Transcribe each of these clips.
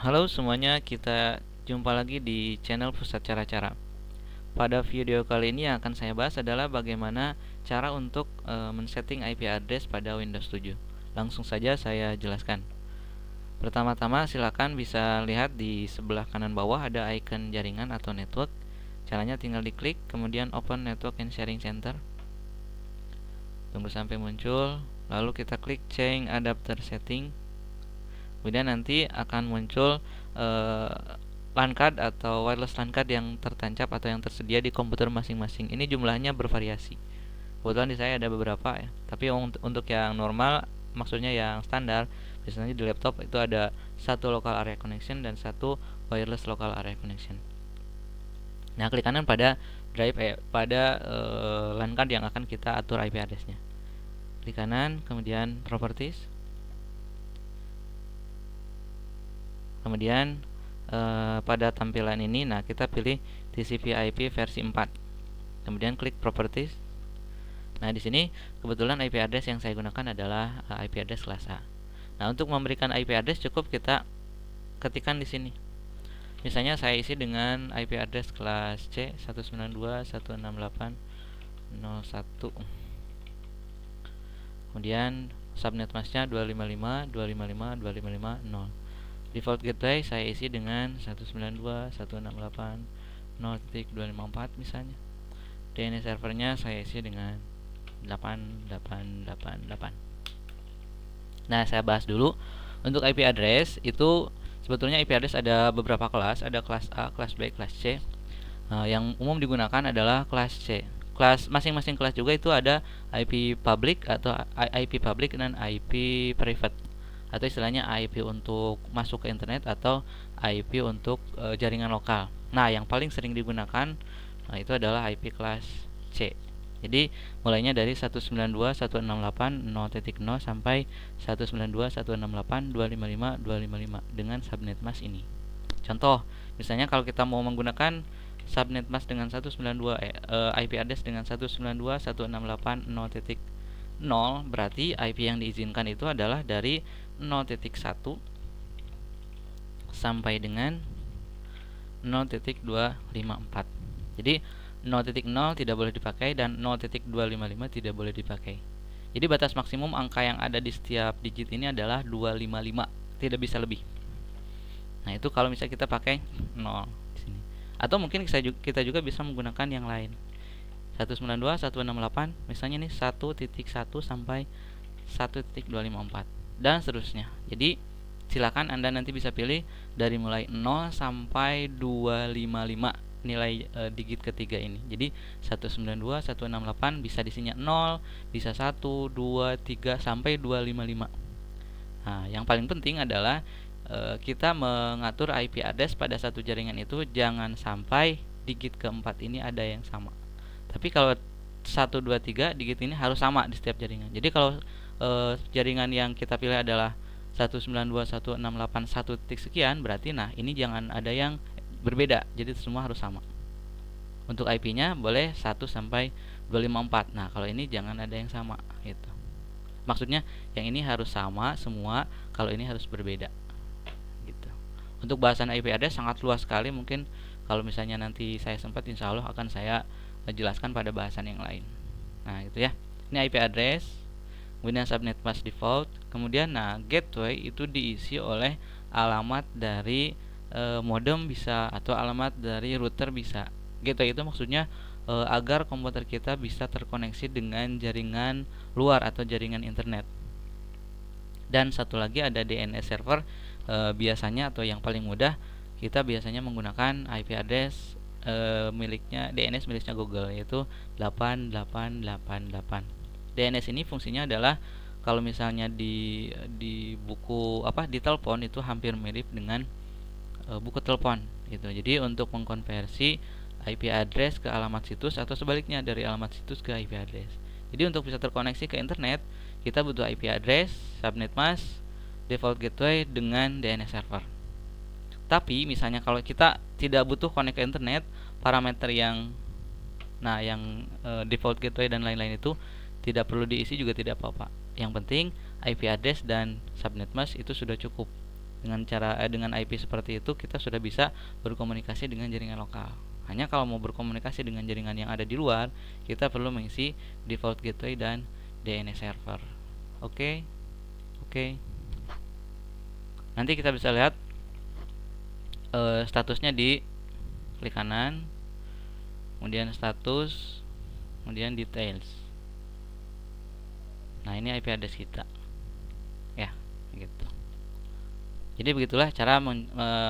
Halo semuanya, kita jumpa lagi di channel Pusat Cara-Cara. Pada video kali ini yang akan saya bahas adalah bagaimana cara untuk men-setting IP address pada Windows 7. Langsung saja saya jelaskan. Pertama-tama silakan bisa lihat di sebelah kanan bawah ada icon jaringan atau network. Caranya tinggal diklik, kemudian open Network and Sharing Center. Tunggu sampai muncul, lalu kita klik Change Adapter Setting. Kemudian nanti akan muncul LAN card atau wireless LAN card yang tertancap atau yang tersedia di komputer masing-masing. Ini jumlahnya bervariasi. Kebetulan di saya ada beberapa ya. Tapi untuk yang normal, maksudnya yang standar, biasanya di laptop itu ada satu local area connection dan satu wireless local area connection. Nah, klik kanan pada drive pada LAN card yang akan kita atur IP address-nya. Klik kanan, kemudian properties. Kemudian pada tampilan ini, nah kita pilih TCP/IP versi 4. Kemudian klik properties. Nah, di sini kebetulan IP address yang saya gunakan adalah IP address kelas A. Nah, untuk memberikan IP address cukup kita ketikkan di sini. Misalnya saya isi dengan IP address kelas C 192.168.01. Kemudian subnet masknya 255.255.255.0. Default gateway saya isi dengan 192.168.0.254 misalnya. DNS servernya saya isi dengan 8888. Nah, saya bahas dulu. Untuk IP address itu sebetulnya IP address ada beberapa kelas, ada kelas A, kelas B, kelas C. Yang umum digunakan adalah kelas C. Kelas masing-masing kelas juga itu ada IP public atau IP public dan IP private, atau istilahnya IP untuk masuk ke internet atau IP untuk jaringan lokal. Nah, yang paling sering digunakan itu adalah IP kelas C. Jadi mulainya dari 192.168.0.0 sampai 192.168.255.255 dengan subnet mask ini. Contoh, misalnya kalau kita mau menggunakan subnet mask dengan 192 IP address dengan 192.168.0.0, berarti IP yang diizinkan itu adalah dari 0.1 sampai dengan 0.254. Jadi 0.0 tidak boleh dipakai dan 0.255 tidak boleh dipakai. Jadi batas maksimum angka yang ada di setiap digit ini adalah 255, tidak bisa lebih. Nah, itu kalau misalnya kita pakai 0 di sini. Atau mungkin kita juga bisa menggunakan yang lain. 192.168 misalnya nih 1.1 sampai 1.254 dan seterusnya. Jadi silakan Anda nanti bisa pilih dari mulai 0 sampai 255 nilai digit ketiga ini. Jadi 192.168 bisa di sini 0, bisa 1, 2, 3 sampai 255. Nah, yang paling penting adalah kita mengatur IP address pada satu jaringan itu jangan sampai digit keempat ini ada yang sama. Tapi kalau 1, 2, 3 digit ini harus sama di setiap jaringan. Jadi kalau jaringan yang kita pilih adalah 192.168.1 titik sekian, berarti nah ini jangan ada yang berbeda. Jadi semua harus sama. Untuk IP-nya boleh 1 sampai 254. Nah, kalau ini jangan ada yang sama gitu. Maksudnya yang ini harus sama semua, kalau ini harus berbeda gitu. Untuk bahasan IP address sangat luas sekali, mungkin kalau misalnya nanti saya sempat insya Allah akan saya jelaskan pada bahasan yang lain. Nah, itu ya. Ini IP address. Kemudian subnet mask default. Kemudian nah gateway itu diisi oleh alamat dari modem bisa atau alamat dari router bisa. Gateway itu maksudnya agar komputer kita bisa terkoneksi dengan jaringan luar atau jaringan internet. Dan satu lagi ada DNS server. Biasanya atau yang paling mudah kita biasanya menggunakan IP address miliknya DNS miliknya Google, yaitu 8888. DNS ini fungsinya adalah kalau misalnya di buku di telepon itu hampir mirip dengan buku telepon gitu. Jadi untuk mengkonversi IP address ke alamat situs atau sebaliknya dari alamat situs ke IP address. Jadi untuk bisa terkoneksi ke internet kita butuh IP address, subnet mask, default gateway dengan DNS server. Tapi misalnya kalau kita tidak butuh connect ke internet, parameter yang default gateway dan lain-lain itu tidak perlu diisi juga tidak apa-apa. Yang penting IP address dan subnet mask itu sudah cukup. Dengan IP seperti itu kita sudah bisa berkomunikasi dengan jaringan lokal. Hanya kalau mau berkomunikasi dengan jaringan yang ada di luar, kita perlu mengisi default gateway dan DNS server. Oke. Nanti kita bisa lihat statusnya di klik kanan, kemudian status, kemudian details. Nah, ini IP address kita. Ya, gitu. Jadi begitulah cara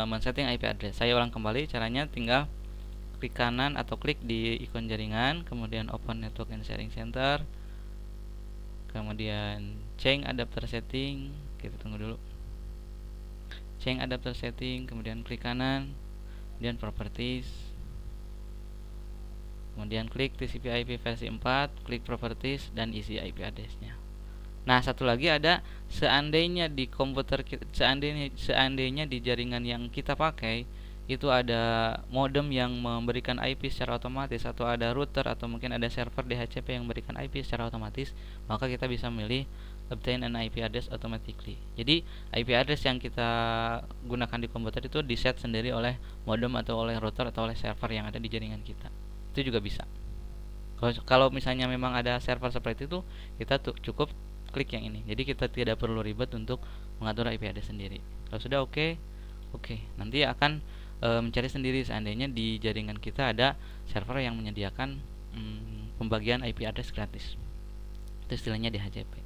men-setting IP address. Saya ulang kembali caranya, tinggal klik kanan atau klik di ikon jaringan, kemudian open network and sharing center, kemudian change adapter setting. Kita tunggu dulu. Change adapter setting, kemudian klik kanan, kemudian properties, kemudian klik TCP/IP versi 4, klik properties dan isi IP address-nya. Nah, satu lagi ada, seandainya di komputer kita, seandainya di jaringan yang kita pakai itu ada modem yang memberikan IP secara otomatis, atau ada router, atau mungkin ada server DHCP yang memberikan IP secara otomatis, maka kita bisa memilih obtain an IP address automatically. Jadi IP address yang kita gunakan di komputer itu di-set sendiri oleh modem atau oleh router atau oleh server yang ada di jaringan kita. Itu juga bisa. Kalau misalnya memang ada server seperti itu, kita cukup klik yang ini. Jadi kita tidak perlu ribet untuk mengatur IP address sendiri. Kalau sudah oke, nanti akan mencari sendiri seandainya di jaringan kita ada server yang menyediakan pembagian IP address gratis. Itu istilahnya DHCP.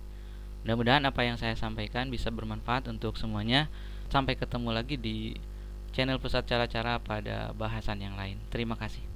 Mudah-mudahan apa yang saya sampaikan bisa bermanfaat untuk semuanya. Sampai ketemu lagi di channel Pusat Cara-Cara pada bahasan yang lain. Terima kasih.